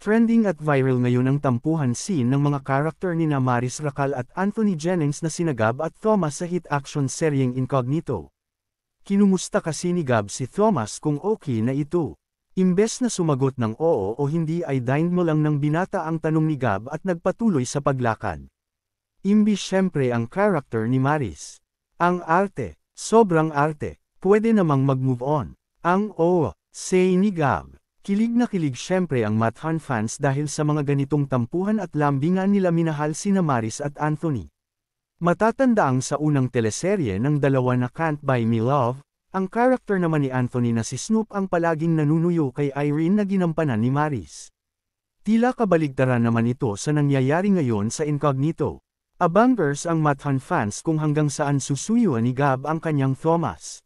Trending at viral ngayon ang tampuhan scene ng mga karakter ni Maris Racal at Anthony Jennings na sina Gab at Thomas sa hit action seryeng Incognito. Kinumusta kasi ni Gab si Thomas kung okay na ito. Imbes na sumagot ng oo o hindi ay dined mo lang ng binata ang tanong ni Gab at nagpatuloy sa paglakad. Imbis syempre ang karakter ni Maris. Ang arte, sobrang arte, pwede namang mag-move on. Ang oo, say ni Gab. Kilig na kilig syempre ang Mathan fans dahil sa mga ganitong tampuhan at lambingan nila minahal sina Maris at Anthony. Matatandaang sa unang teleserye ng dalawa na Can't Buy Me Love, ang karakter naman ni Anthony na si Snoop ang palaging nanunuyo kay Irene na ginampanan ni Maris. Tila kabaligtaran naman ito sa nangyayari ngayon sa Incognito. Abangers ang Mathan fans kung hanggang saan susuyuan ni Gab ang kanyang Thomas.